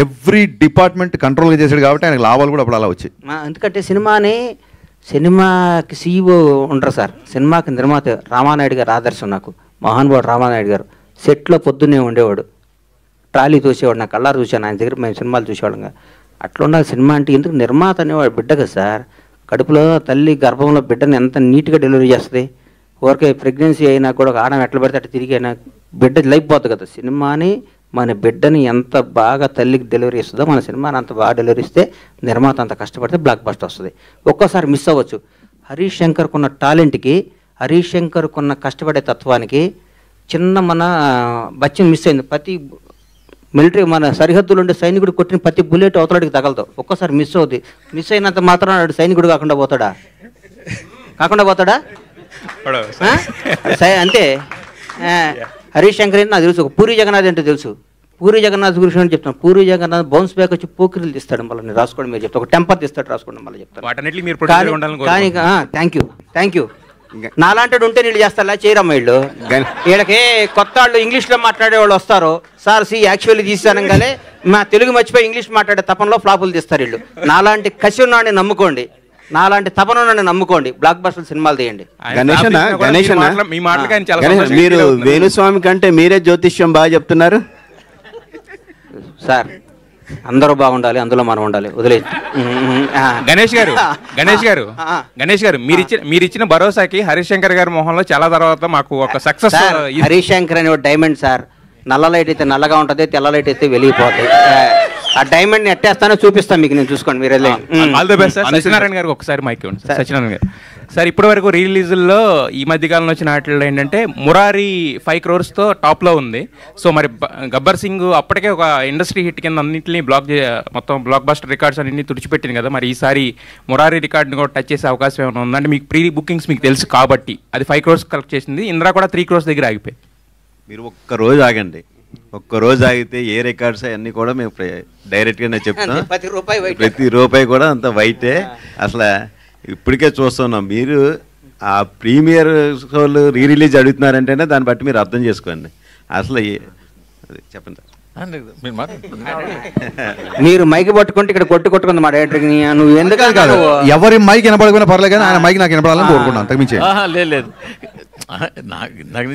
Every department కంట్రోల్గా చేశాడు కాబట్టి ఆయనకు లాభాలు కూడా అప్పుడు అలా వచ్చాయి. ఎందుకంటే సినిమాకి CEO ఉంటారు సార్, సినిమాకి నిర్మాత రామానాయుడు గారు ఆదర్శం నాకు, మహానుభావుడు రామానాయుడు గారు. సెట్లో పొద్దున్నే ఉండేవాడు, ట్రాలీ చూసేవాడు, నా కళ్ళారు చూశాను ఆయన దగ్గర, మేము సినిమాలు చూసేవాళ్ళంగా. అట్లా ఉండాలి సినిమా అంటే. ఎందుకు నిర్మాత అనేవాడు బిడ్డ కదా సార్, కడుపులో తల్లి గర్భంలో బిడ్డని ఎంత నీట్గా డెలివరీ చేస్తుంది. ఊరికే ప్రెగ్నెన్సీ అయినా కూడా ఒక ఆడడం ఎట్లా పెడితే అట్లా తిరిగి అయినా బిడ్డ లైఫ్ పోతుంది కదా. సినిమాని మన బిడ్డని ఎంత బాగా తల్లికి డెలివరీ ఇస్తుందో మన సినిమాని అంత బాగా డెలివరీ ఇస్తే నిర్మాత అంత కష్టపడితే బ్లాక్ బస్టర్ వస్తుంది. ఒక్కోసారి మిస్ అవ్వచ్చు. హరీష్ శంకర్కున్న టాలెంట్కి, హరీష్ శంకర్కున్న కష్టపడే తత్వానికి చిన్న మన బచ్చన్ మిస్ అయింది. ప్రతి మిలిటరీ మన సరిహద్దులు ఉండే సైనికుడు కొట్టిన ప్రతి బుల్లెట్ అవతలడికి తగలదు. ఒక్కోసారి మిస్ అవుతుంది. మిస్ అయినంత మాత్రం సైనికుడు కాకుండా పోతాడా? అంతే. హరీష్ శంకర్ ఏంటి నాకు తెలుసు. పూరి జగన్నాథ్ అంటే తెలుసు. పూరి జగన్నాథ్ గురించి అని చెప్తాను. పూరి జగన్నాథ్ బౌన్స్ బ్యాక్ వచ్చి పోకిరీలు తీస్తాడు. మళ్ళీ నేను రాసుకోండి, మీరు చెప్తాను. ఒక టెంపర్ తీస్తాడు, రాసుకోండి, మళ్ళీ చెప్తాను. కానీ థ్యాంక్ యూ. నాలాంటి ఉంటే నీళ్ళు చేస్తారా? చేయరమ్మ వీళ్ళు. వీళ్ళకి కొత్త వాళ్ళు ఇంగ్లీష్లో మాట్లాడే వాళ్ళు వస్తారు. సార్ యాక్చువల్లీ తీసానంగానే మా తెలుగు మర్చిపోయి ఇంగ్లీష్ మాట్లాడే తపనలో ఫ్లాపులు తీస్తారు వీళ్ళు. నాలాంటి కసి ఉన్నాడిని నమ్ముకోండి, నాలాంటి తపనని నమ్ముకోండి, బ్లాక్ బస్టర్ సినిమాలు తీయండి. మీరు వేణుస్వామి కంటే మీరే జ్యోతిష్యం బాగా చెప్తున్నారు సార్. అందరూ బాగుండాలి, అందులో మనం ఉండాలి. వదిలే గణేష్ గారు మీరు ఇచ్చిన భరోసాకి హరీష్ శంకర్ గారి మొహంలో చాలా తర్వాత మాకు ఒక సక్సెస్. హరీష్ శంకర్ అనే డైమండ్ సార్. నల్ల లైట్ అయితే నల్లగా ఉంటుంది, తెల్ల లైట్ అయితే వెలిగిపోతాయి. ఆ డైమండ్ ఎట్టేస్తానో చూపిస్తాను మీకు, నేను చూసుకోండి మీరు. All the best sir. Satyanarayana గారికి ఒకసారి మైక్ ఇవ్వండి. సత్యనారాయణ గారు సార్, ఇప్పటి వరకు రిలీజుల్లో ఈ మధ్యకాలంలో వచ్చిన వాటిల్లో ఏంటంటే మురారి 5 crores-తో టాప్లో ఉంది. సో మరి గబ్బర్ సింగ్ అప్పటికే ఒక ఇండస్ట్రీ హిట్ కింద అన్నింటినీ మొత్తం బ్లాక్ బస్టర్ రికార్డ్స్ అన్నింటినీ తుడిచిపెట్టింది కదా. మరి ఈసారి మురారి రికార్డుని కూడా టచ్ చేసే అవకాశం ఏమైనా ఉందంటే? మీకు ప్రీ బుకింగ్స్ మీకు తెలుసు కాబట్టి అది 5 crores కలెక్ట్ చేసింది. ఇంద్రా కూడా 3 crores దగ్గర ఆగిపోయి. మీరు ఒక్కరోజు ఆగండి, ఒక్కరోజు ఆగితే ఏ రికార్డ్స్ అవన్నీ కూడా మేము డైరెక్ట్గానే చెప్తాం. ప్రతి రూపాయి కూడా అంత వైటే. అసలు ఇప్పటికే చూస్తున్నాం. మీరు ఆ ప్రీమియర్ షోలు రిలీజ్ అడుగుతున్నారంటేనే దాన్ని బట్టి మీరు అర్థం చేసుకోండి. అసలు చెప్పండి సార్. మీరు మైక్ పట్టుకుంటే ఇక్కడ కొట్టుకుంది మా డైరెక్టర్. నువ్వు ఎందుకు కాదు, ఎవరి మైక్ వినపడకపోయినా పర్లేదు కానీ ఆయన మైక్ నాకు వినపడాలని కోరుకున్నాను, అంతకుమించి లేదు. నాకు